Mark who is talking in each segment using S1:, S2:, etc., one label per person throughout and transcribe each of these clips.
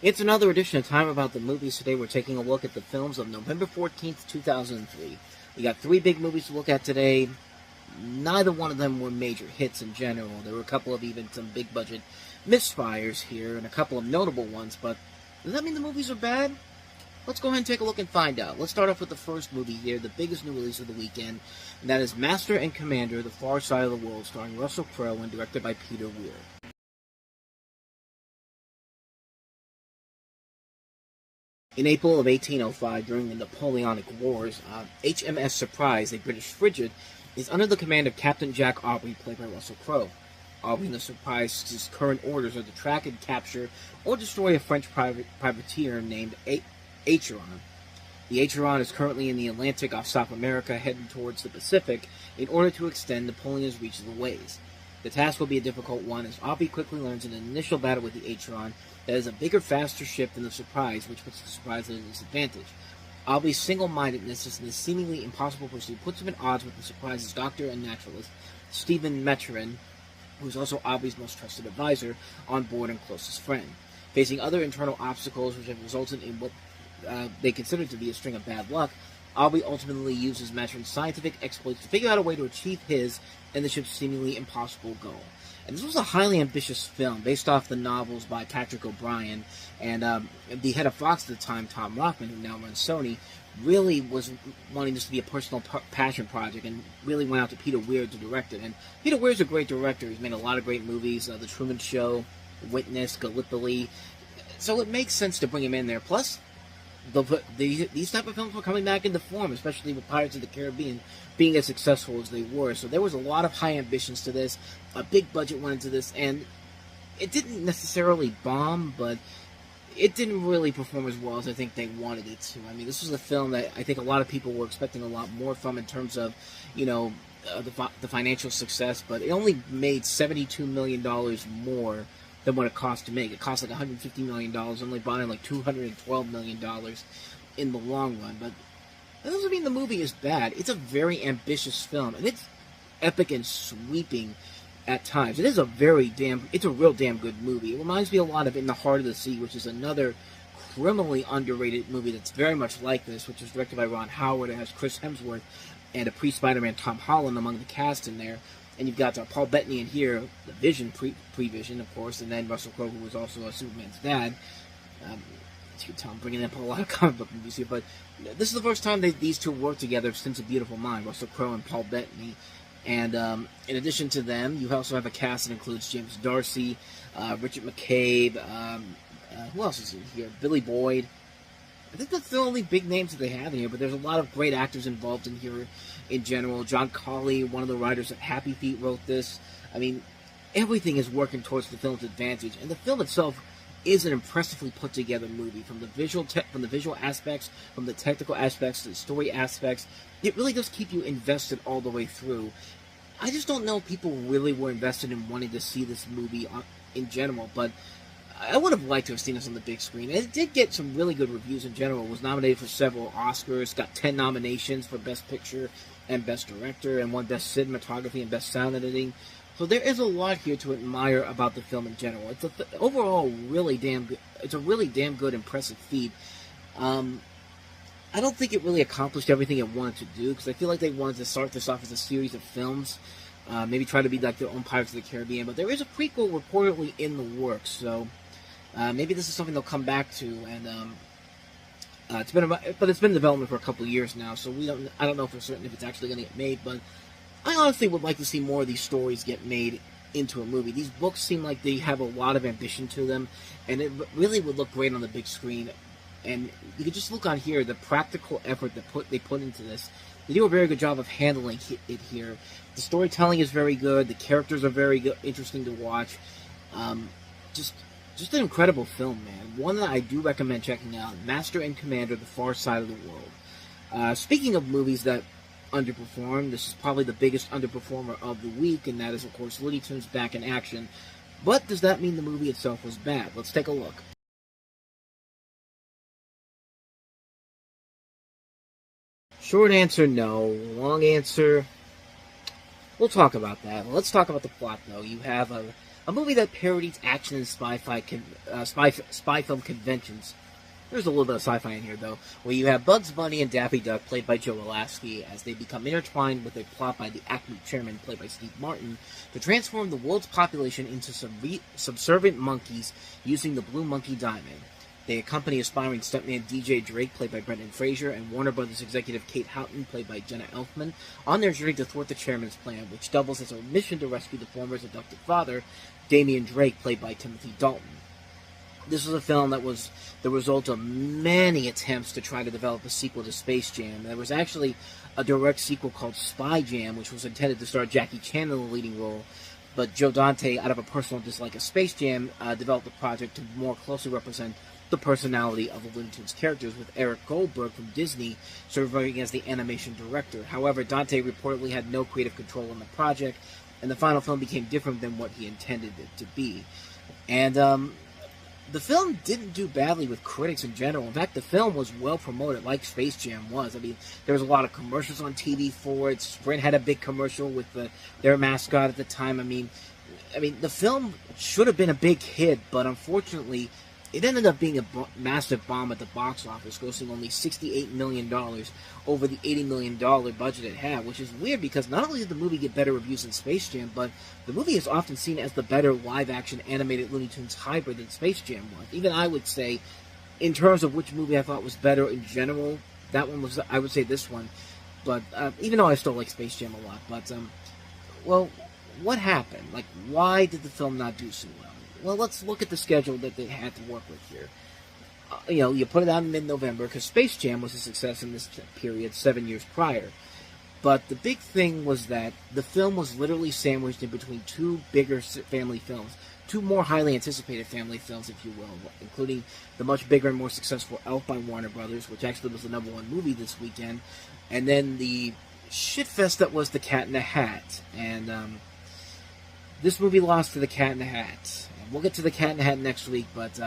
S1: It's another edition of Time About the Movies. Today we're taking a look at the films of November 14th, 2003. We got three big movies to look at today. Neither one of them were major hits in general. There were a couple of even some big budget misfires here and a couple of notable ones, but does that mean the movies are bad? Let's go ahead and take a look and find out. Let's start off with the first movie here, the biggest new release of the weekend, and that is Master and Commander, The Far Side of the World, starring Russell Crowe and directed by Peter Weir. In April of 1805, during the Napoleonic Wars, HMS Surprise, a British frigate, is under the command of Captain Jack Aubrey, played by Russell Crowe. Aubrey and the Surprise's current orders are to track and capture or destroy a French privateer named Acheron. The Acheron is currently in the Atlantic off South America, heading towards the Pacific in order to extend Napoleon's reach of the waves. The task will be a difficult one, as Aubrey quickly learns in an initial battle with the Acheron that is a bigger, faster ship than the Surprise, which puts the Surprise at a disadvantage. Aubrey's single-mindedness in this seemingly impossible pursuit puts him at odds with the Surprise's doctor and naturalist, Stephen Maturin, who is also Aubrey's most trusted advisor on board and closest friend. Facing other internal obstacles which have resulted in what they consider to be a string of bad luck, Aubrey ultimately uses Maturin's scientific exploits to figure out a way to achieve his and the ship's seemingly impossible goal. And this was a highly ambitious film, based off the novels by Patrick O'Brien, and the head of Fox at the time, Tom Rothman, who now runs Sony, really was wanting this to be a personal passion project, and really went out to Peter Weir to direct it. And Peter Weir's a great director. He's made a lot of great movies, The Truman Show, Witness, Gallipoli, so it makes sense to bring him in there. Plus, these type of films were coming back into form, especially with Pirates of the Caribbean being as successful as they were. So there was a lot of high ambitions to this. A big budget went into this, and it didn't necessarily bomb, but it didn't really perform as well as I think they wanted it to. I mean, this was a film that I think a lot of people were expecting a lot more from in terms of, the financial success, but it only made $72 million more than what it cost to make. It cost like $150 million, only bought in like $212 million in the long run. But that doesn't mean the movie is bad. It's a very ambitious film, and it's epic and sweeping at times. It's a real damn good movie. It reminds me a lot of In the Heart of the Sea, which is another criminally underrated movie that's very much like this, which was directed by Ron Howard. It has Chris Hemsworth and a pre-Spider-Man Tom Holland among the cast in there. And you've got Paul Bettany in here, the Vision, pre-Vision, of course, and then Russell Crowe, who was also Superman's dad. I'm bringing up a lot of comic book movies here, but this is the first time these two worked together since A Beautiful Mind, Russell Crowe and Paul Bettany. And in addition to them, you also have a cast that includes James Darcy, Richard McCabe, who else is in here? Billy Boyd. I think that's the only big names that they have in here, but there's a lot of great actors involved in here in general. John Cawley, one of the writers of Happy Feet, wrote this. I mean, everything is working towards the film's advantage, and the film itself is an impressively put together movie, from the visual aspects, from the technical aspects to the story aspects. It really does keep you invested all the way through. I just don't know if people really were invested in wanting to see this movie in general, but I would have liked to have seen this on the big screen. It did get some really good reviews in general. It was nominated for several Oscars, got 10 nominations for Best Picture and Best Director, and won Best Cinematography and Best Sound Editing. So there is a lot here to admire about the film in general. It's overall really damn good. It's a really damn good, impressive feat. I don't think it really accomplished everything it wanted to do, because I feel like they wanted to start this off as a series of films, maybe try to be like their own Pirates of the Caribbean. But there is a prequel reportedly in the works, so maybe this is something they'll come back to. And it's been in development for a couple of years now, so I don't know for certain if it's actually going to get made. But I honestly would like to see more of these stories get made into a movie. These books seem like they have a lot of ambition to them, and it really would look great on the big screen. And you can just look on here, the practical effort that they put into this. They do a very good job of handling it here. The storytelling is very good. The characters are very good, interesting to watch. Just an incredible film, man. One that I do recommend checking out. Master and Commander, The Far Side of the World. Speaking of movies that underperformed, this is probably the biggest underperformer of the week, and that is, of course, Looney Tunes Back in Action. But does that mean the movie itself was bad? Let's take a look. Short answer, no. Long answer, we'll talk about that. Let's talk about the plot, though. You have a a movie that parodies action and spy film conventions. There's a little bit of sci-fi in here, though, where you have Bugs Bunny and Daffy Duck, played by Joe Lasky, as they become intertwined with a plot by the Acme chairman, played by Steve Martin, to transform the world's population into subservient monkeys using the Blue Monkey Diamond. They accompany aspiring stuntman DJ Drake, played by Brendan Fraser, and Warner Brothers executive Kate Houghton, played by Jenna Elfman, on their journey to thwart the chairman's plan, which doubles as a mission to rescue the former's adopted father, Damian Drake, played by Timothy Dalton. This was a film that was the result of many attempts to try to develop a sequel to Space Jam. There was actually a direct sequel called Spy Jam, which was intended to star Jackie Chan in the leading role, but Joe Dante, out of a personal dislike of Space Jam, developed the project to more closely represent the personality of the Looney Tunes characters, with Eric Goldberg from Disney serving as the animation director. However, Dante reportedly had no creative control on the project, and the final film became different than what he intended it to be. And the film didn't do badly with critics in general. In fact, the film was well promoted, like Space Jam was. I mean, there was a lot of commercials on TV for it. Sprint had a big commercial with their mascot at the time. I mean, the film should have been a big hit, but unfortunately, it ended up being a massive bomb at the box office, grossing only $68 million over the $80 million budget it had, which is weird because not only did the movie get better reviews than Space Jam, but the movie is often seen as the better live-action animated Looney Tunes hybrid than Space Jam was. Even I would say, in terms of which movie I thought was better in general, that one was, I would say this one. But even though I still like Space Jam a lot, but, well, what happened? Like, why did the film not do so well? Well, let's look at the schedule that they had to work with here. You put it out in mid-November because Space Jam was a success in this period 7 years prior. But the big thing was that the film was literally sandwiched in between two bigger family films, two more highly anticipated family films, if you will, including the much bigger and more successful Elf by Warner Brothers, which actually was the #1 movie this weekend, and then the shitfest that was The Cat in the Hat. And this movie lost to The Cat in the Hat. We'll get to The Cat in the Hat next week, but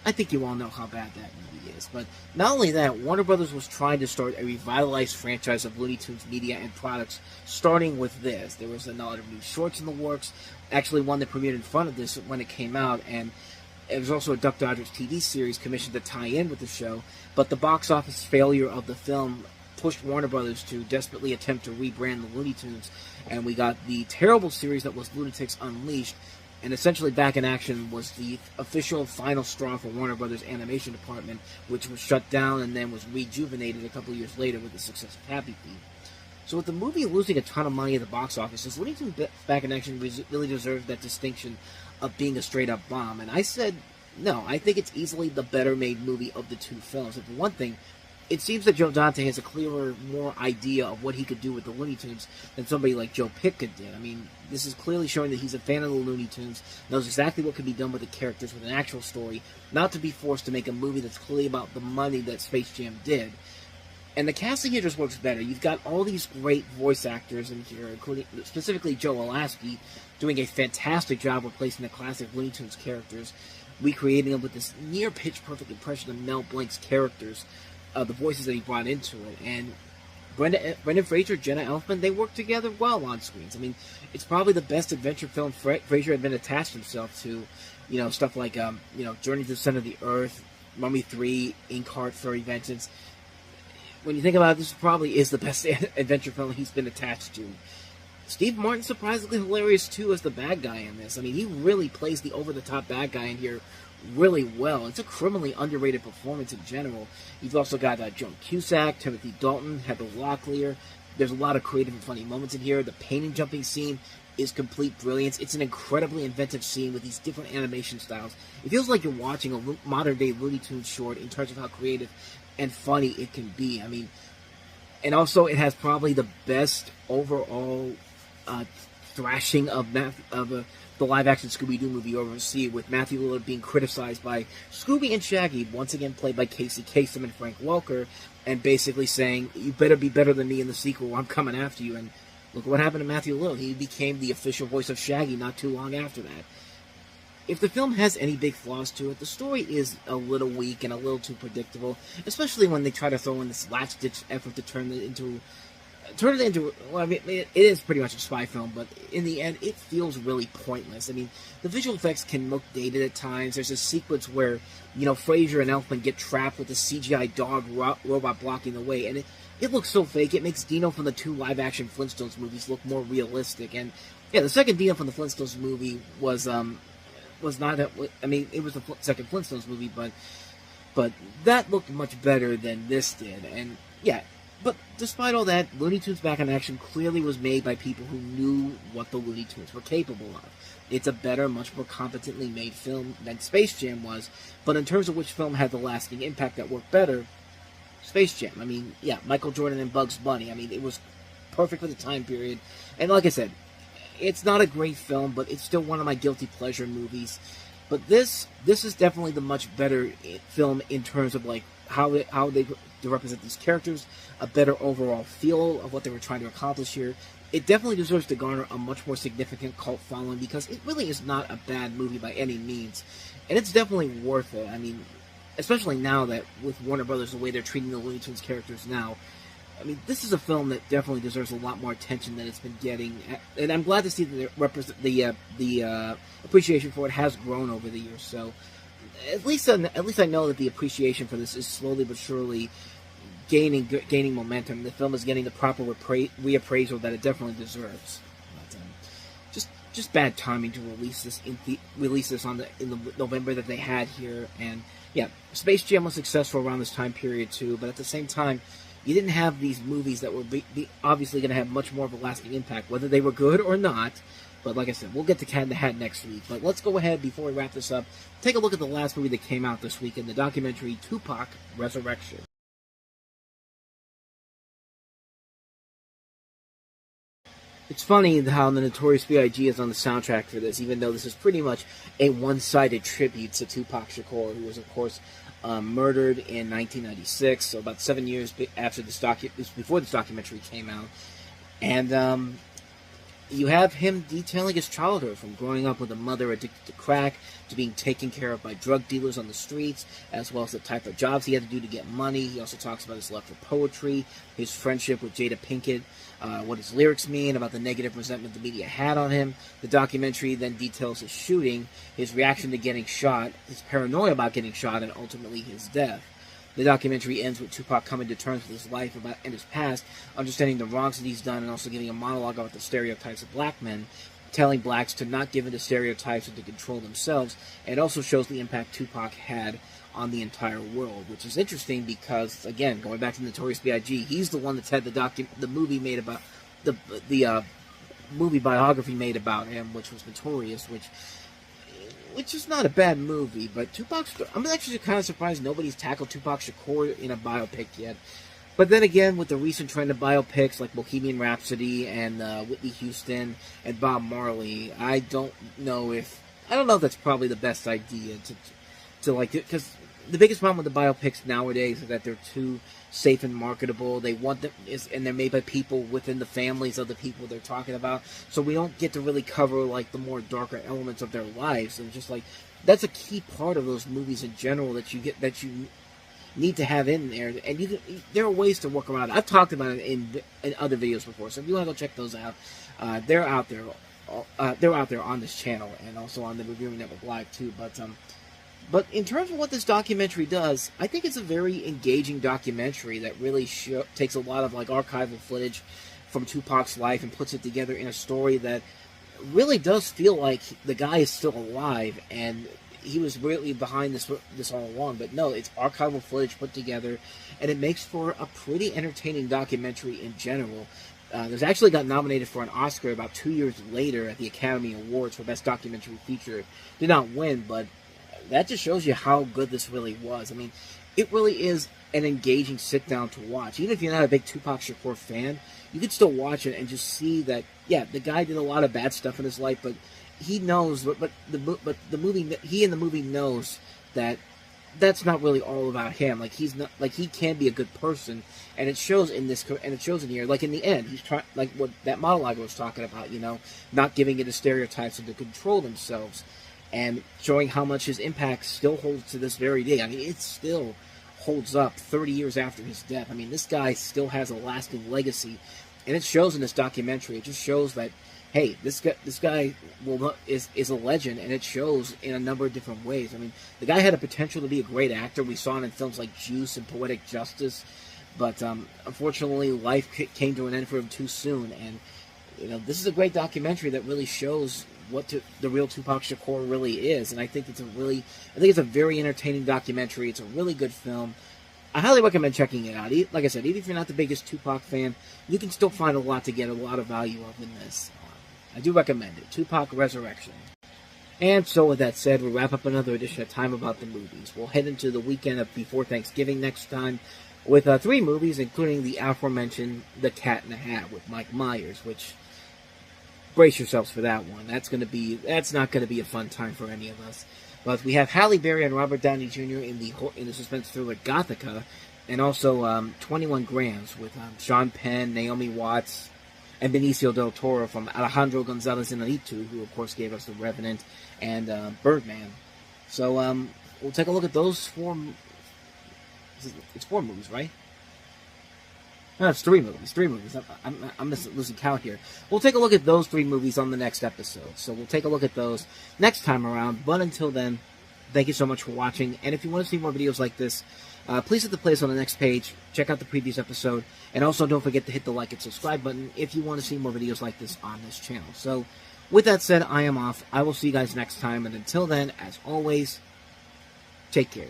S1: I think you all know how bad that movie is. But not only that, Warner Brothers was trying to start a revitalized franchise of Looney Tunes media and products, starting with this. There was a lot of new shorts in the works, actually one that premiered in front of this when it came out, and it was also a Duck Dodgers TV series commissioned to tie in with the show, but the box office failure of the film pushed Warner Brothers to desperately attempt to rebrand the Looney Tunes, and we got the terrible series that was Lunatics Unleashed. And essentially Back in Action was the official final straw for Warner Brothers' animation department, which was shut down and then was rejuvenated a couple years later with the success of Happy Feet. So with the movie losing a ton of money at the box office, this Looney Tunes Back in Action really deserved that distinction of being a straight-up bomb. And I said, no, I think it's easily the better-made movie of the two films. And for one thing, it seems that Joe Dante has a clearer, more idea of what he could do with the Looney Tunes than somebody like Joe Pickett did. I mean, this is clearly showing that he's a fan of the Looney Tunes, knows exactly what can be done with the characters with an actual story, not to be forced to make a movie that's clearly about the money that Space Jam did. And the casting here just works better. You've got all these great voice actors in here, including specifically Joe Lasky, doing a fantastic job replacing the classic Looney Tunes characters, recreating them with this near pitch-perfect impression of Mel Blanc's characters, the voices that he brought into it. And Brendan Fraser, Jenna Elfman, they work together well on screens. I mean, it's probably the best adventure film Fraser had been attached himself to. Stuff like, Journey to the Center of the Earth, Mummy 3, Inkheart, Furry Vengeance. When you think about it, this probably is the best adventure film he's been attached to. Steve Martin, surprisingly hilarious, too, as the bad guy in this. I mean, he really plays the over-the-top bad guy in here really well. It's a criminally underrated performance in general. You've also got Joan Cusack, Timothy Dalton, Heather Locklear. There's a lot of creative and funny moments in here. The painting jumping scene is complete brilliance. It's an incredibly inventive scene with these different animation styles. It feels like you're watching a modern-day Looney Tunes short in terms of how creative and funny it can be. I mean, and also it has probably the best overall thrashing of the live-action Scooby-Doo movie you ever see, with Matthew Lillard being criticized by Scooby and Shaggy, once again played by Casey Kasem and Frank Welker, and basically saying, you better be better than me in the sequel, or I'm coming after you. And look what happened to Matthew Lillard. He became the official voice of Shaggy not too long after that. If the film has any big flaws to it, the story is a little weak and a little too predictable, especially when they try to throw in this last-ditch effort to turn it into turn it into, well, I mean, it is pretty much a spy film, but in the end, it feels really pointless. I mean, the visual effects can look dated at times. There's a sequence where, Fraser and Elfman get trapped with a CGI dog robot blocking the way, and it looks so fake. It makes Dino from the 2 live-action Flintstones movies look more realistic. And yeah, the second Dino from the Flintstones movie was not. It was the second Flintstones movie, but that looked much better than this did. And yeah, but despite all that, Looney Tunes Back in Action clearly was made by people who knew what the Looney Tunes were capable of. It's a better, much more competently made film than Space Jam was, but in terms of which film had the lasting impact that worked better, Space Jam. I mean, yeah, Michael Jordan and Bugs Bunny. I mean, it was perfect for the time period. And like I said, it's not a great film, but it's still one of my guilty pleasure movies. But this is definitely the much better film in terms of like how they represent these characters, a better overall feel of what they were trying to accomplish here. It definitely deserves to garner a much more significant cult following because it really is not a bad movie by any means. And it's definitely worth it. I mean, especially now that with Warner Brothers, the way they're treating the Looney Tunes characters now, I mean, this is a film that definitely deserves a lot more attention than it's been getting, and I'm glad to see that the appreciation for it has grown over the years. So, at least I know that the appreciation for this is slowly but surely gaining momentum. The film is getting the proper reappraisal that it definitely deserves. But, just bad timing to release this in the November that they had here, and yeah, Space Jam was successful around this time period too, but at the same time, you didn't have these movies that were obviously going to have much more of a lasting impact, whether they were good or not. But like I said, we'll get to Cat in the Hat next week. But let's go ahead, before we wrap this up, take a look at the last movie that came out this week in the documentary Tupac Resurrection. It's funny how the Notorious B.I.G. is on the soundtrack for this, even though this is pretty much a one-sided tribute to Tupac Shakur, who was, of course, murdered in 1996, so about 7 years after before this documentary came out. And you have him detailing his childhood, from growing up with a mother addicted to crack to being taken care of by drug dealers on the streets, as well as the type of jobs he had to do to get money. He also talks about his love for poetry, his friendship with Jada Pinkett, what his lyrics mean, about the negative resentment the media had on him. The documentary then details his shooting, his reaction to getting shot, his paranoia about getting shot, and ultimately his death. The documentary ends with Tupac coming to terms with his life and his past, understanding the wrongs that he's done, and also giving a monologue about the stereotypes of black men, telling blacks to not give in to stereotypes and to control themselves. And it also shows the impact Tupac had on the entire world, which is interesting because, again, going back to Notorious B.I.G., he's the one that's had the movie made about the movie biography made about him, which was Notorious, which is not a bad movie. But I'm actually kind of surprised nobody's tackled Tupac Shakur in a biopic yet. But then again, with the recent trend of biopics like Bohemian Rhapsody and Whitney Houston and Bob Marley, I don't know if that's probably the best idea to like it, because the biggest problem with the biopics nowadays is that they're too safe and marketable. They want them, and they're made by people within the families of the people they're talking about. So we don't get to really cover like the more darker elements of their lives. And just like that's a key part of those movies in general that you need to have in there. And there are ways to work around it. I've talked about it in other videos before. So if you want to go check those out, they're out there. They're out there on this channel and also on the Reviewing Network Live too. But in terms of what this documentary does, I think it's a very engaging documentary that really takes a lot of like archival footage from Tupac's life and puts it together in a story that really does feel like the guy is still alive and he was really behind this all along. But no, it's archival footage put together, and it makes for a pretty entertaining documentary in general. It actually got nominated for an Oscar about 2 years later at the Academy Awards for Best Documentary Feature. Did not win, but that just shows you how good this really was. I mean, it really is an engaging sit-down to watch. Even if you're not a big Tupac Shakur fan, you could still watch it and just see that, yeah, the guy did a lot of bad stuff in his life, but he knows, but the movie knows that that's not really all about him. Like, he's not, like, he can be a good person, and it shows in here. Like, in the end, he's trying, like what that monologue was talking about, not giving into stereotypes and to control themselves, and showing how much his impact still holds to this very day. I mean, it still holds up 30 years after his death. I mean, this guy still has a lasting legacy And it shows in this documentary. It just shows that, hey, this guy is a legend, and it shows in a number of different ways. I mean, the guy had a potential to be a great actor. We saw it in films like Juice and Poetic Justice, but unfortunately, life came to an end for him too soon. And this is a great documentary that really shows what the real Tupac Shakur really is. And I think it's a very entertaining documentary. It's a really good film. I highly recommend checking it out. Like I said, even if you're not the biggest Tupac fan, you can still find a lot to get a lot of value of in this. I do recommend it. Tupac Resurrection. And so with that said, we'll wrap up another edition of Time About the Movies. We'll head into the weekend of before Thanksgiving next time with 3 movies, including the aforementioned The Cat in the Hat with Mike Myers, which, brace yourselves for that one. That's not going to be a fun time for any of us. But we have Halle Berry and Robert Downey Jr. in the suspense thriller Gothica, and also 21 Grams with Sean Penn, Naomi Watts, and Benicio del Toro from Alejandro González Iñárritu, who of course gave us The Revenant and Birdman. So we'll take a look at those 4. It's 4 movies, right? No, it's 3 movies. 3 movies. I'm losing count here. We'll take a look at those 3 movies on the next episode. So we'll take a look at those next time around. But until then, thank you so much for watching. And if you want to see more videos like this, please hit the playlist on the next page. Check out the previous episode. And also don't forget to hit the like and subscribe button if you want to see more videos like this on this channel. So with that said, I am off. I will see you guys next time. And until then, as always, take care.